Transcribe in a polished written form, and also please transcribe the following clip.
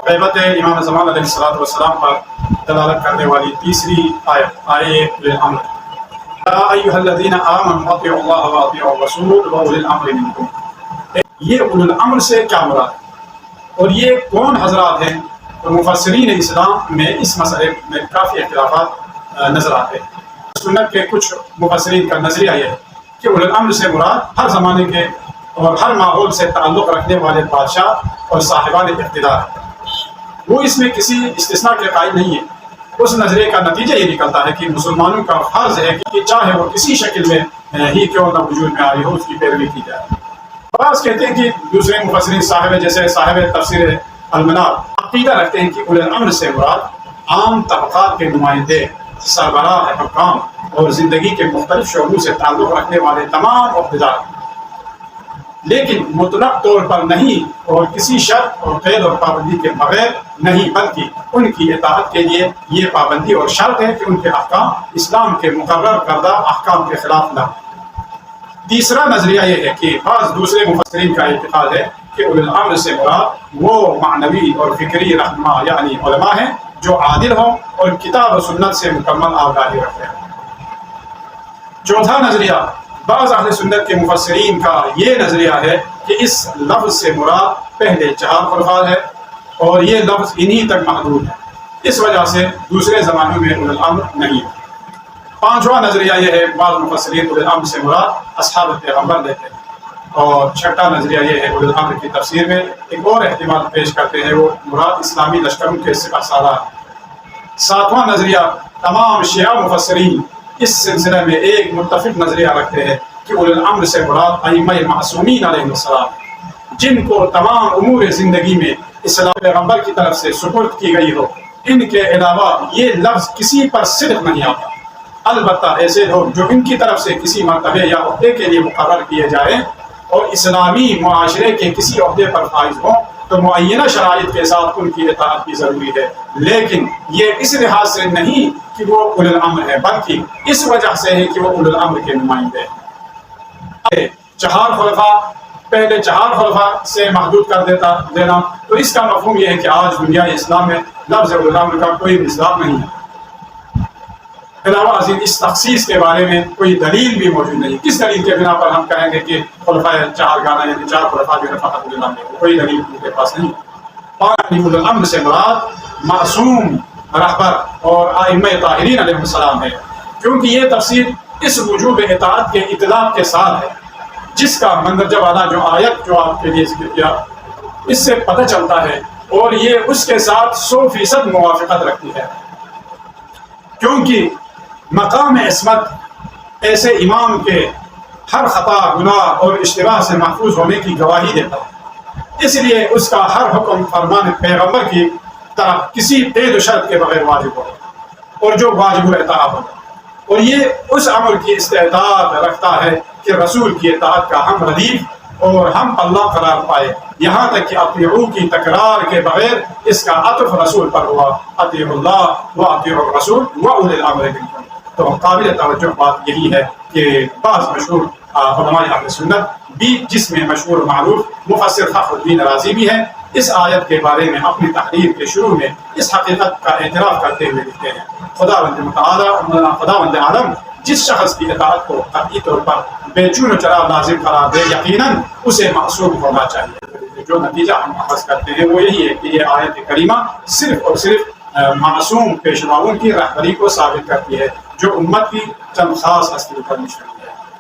غیبت امام زمان علیہ السلام پر دلالت کرنے والی تیسری آیت آئے الامر یا ایھا الذین آمنوا اطیعوا اللہ واطیعوا الرسول واولی الامر منکم۔ یہ اولی الامر سے کیا مراد ہے اور یہ کون حضرات ہیں؟ اور مفسرین اسلام میں اس مسئلے میں کافی اختلافات نظر آتے ہیں۔ سنت کے کچھ مفسرین کا نظریہ یہ ہے کہ اولی الامر سے مراد ہر زمانے کے اور ہر ماحول سے تعلق رکھنے والے بادشاہ اور صاحبان اقتدار، وہ اس میں کسی استثناء کے قائل نہیں ہے۔ اس نظریے کا نتیجہ یہ نکلتا ہے کہ مسلمانوں کا فرض ہے کہ چاہے وہ کسی شکل میں ہی کیوں نہ وجود میں آئی ہو، اس کی پیروی کی جائے۔ بعض کہتے ہیں کہ دوسرے مفسرین جیسے صاحب تفسیر المنار عقیدہ رکھتے ہیں کہ اولی الامر سے مراد عام طبقات کے نمائندے، سربراہ، حکام اور زندگی کے مختلف شعبوں سے تعلق رکھنے والے تمام عہدیدار، لیکن مطلق طور پر نہیں اور کسی شرط اور قید اور پابندی کے بغیر نہیں، بلکہ ان کی اطاعت کے لیے یہ پابندی اور شرط ہے کہ ان کے احکام اسلام کے مقرر کردہ احکام کے خلاف نہ۔ تیسرا نظریہ یہ ہے کہ بعض دوسرے مفسرین کا اعتقاد ہے کہ اولی الامر سے مراد وہ معنوی اور فکری رہنما یعنی علماء ہیں جو عادل ہوں اور کتاب و سنت سے مکمل آگاہی رکھتے ہیں۔ چوتھا نظریہ بعض اہل سنت کے مفسرین کا یہ نظریہ ہے کہ اس لفظ سے مراد پہلے 4 خلفاء ہے اور یہ لفظ انہی تک محدود ہے، اس وجہ سے دوسرے زمانوں میں اولی الامر نہیں ہے۔ پانچواں نظریہ یہ ہے بعض مفسرین اولی الامر سے مراد اصحاب پیغمبر لیتے ہیں، اور چھٹا نظریہ یہ ہے اولی الامر کی تفسیر میں ایک اور احتمال پیش کرتے ہیں، وہ مراد اسلامی لشکروں کے سپہ سالار۔ ساتواں نظریہ تمام شیعہ مفسرین اس سلسلے میں ایک متفق نظریہ رکھتے ہیں کہ اولی الامر سے مراد ائمہ معصومین علیہ السلام، جن کو تمام امور زندگی میں اسلام پیغمبر کی طرف سے سپرد کی گئی ہو۔ ان کے علاوہ یہ لفظ کسی پر صدق نہیں آتا، البتہ ایسے لوگ جو ان کی طرف سے کسی مرتبے یا عہدے کے لیے مقرر کیے جائیں اور اسلامی معاشرے کے کسی عہدے پر فائز ہوں تو معینہ شرائط کے ساتھ ان کی اطاعت بھی ضروری ہے، لیکن یہ اس لحاظ سے نہیں کہ وہ اولی الامر ہے، بلکہ اس وجہ سے ہے کہ وہ اولی الامر کے نمائندے ہیں۔ 4 خلفاء، پہلے 4 خلفاء سے محدود کر دینا تو اس کا مفہوم یہ ہے کہ آج دنیا اسلام میں لفظ اولی الامر کا کوئی مصداق نہیں ہے۔ علاوہ ازیں اس تخصیص کے بارے میں کوئی دلیل بھی موجود نہیں۔ کس دلیل کے بنا پر ہم کہیں گے کہ خلفاء 4 گانا یعنی 4 خلفاء جو ہے فقط اولی الامر ہے؟ کوئی دلیل ان کے پاس نہیں۔ اولی الامر سے مراد معصوم رہبر اور ائمہ طاہرین علیہ السلام ہے، کیونکہ یہ تفسیر اس وجوب اطاعت کے اطلاق کے ساتھ ہے، جس کا مندرجہ بالا جو آیت جو آپ کے لیے ذکر کیا اس سے پتہ چلتا ہے، اور یہ اس کے ساتھ 100% موافقت رکھتی ہے، کیونکہ مقام عصمت ایسے امام کے ہر خطا، گناہ اور اشتباہ سے محفوظ ہونے کی گواہی دیتا ہے، اس لیے اس کا ہر حکم فرمان پیغمبر کی طرح کسی قید و شرط کے بغیر واجب ہوگا اور جو واجب الاطاعت ہوگا، اور یہ اس امر کی استعداد رکھتا ہے کہ رسول کی اطاعت کا ہم ردیف اور ہم پلہ قرار پائے، یہاں تک کہ اطیعوا کی تکرار کے بغیر اس کا عطف رسول پر ہوا، اطیعوا اللہ و اطیعوا الرسول و اولی الامر منکم۔ تو قابل توجہ بات یہی ہے کہ بعض مشہور علماء اہل سنت بھی، جس میں مشہور معروف مفسر فخر الدین رازی بھی ہے، اس آیت کے بارے میں اپنی تحریر کے شروع میں اس حقیقت کا اعتراف کرتے ہوئے لکھتے ہیں، خداوند متعالی خداوند عالم جس شخص کی اطاعت کو قطعی طور پر بے چون و چرا لازم قرار دے، یقیناً اسے معصوم ہونا چاہیے۔ جو نتیجہ ہم اخذ کرتے ہیں وہ یہی ہے کہ یہ آیت کریمہ صرف اور صرف معصوم پیشواؤں کی رہبری کو ثابت کرتی ہے، جو امت کی چند خاص ہستیوں پر مشتمل ہے۔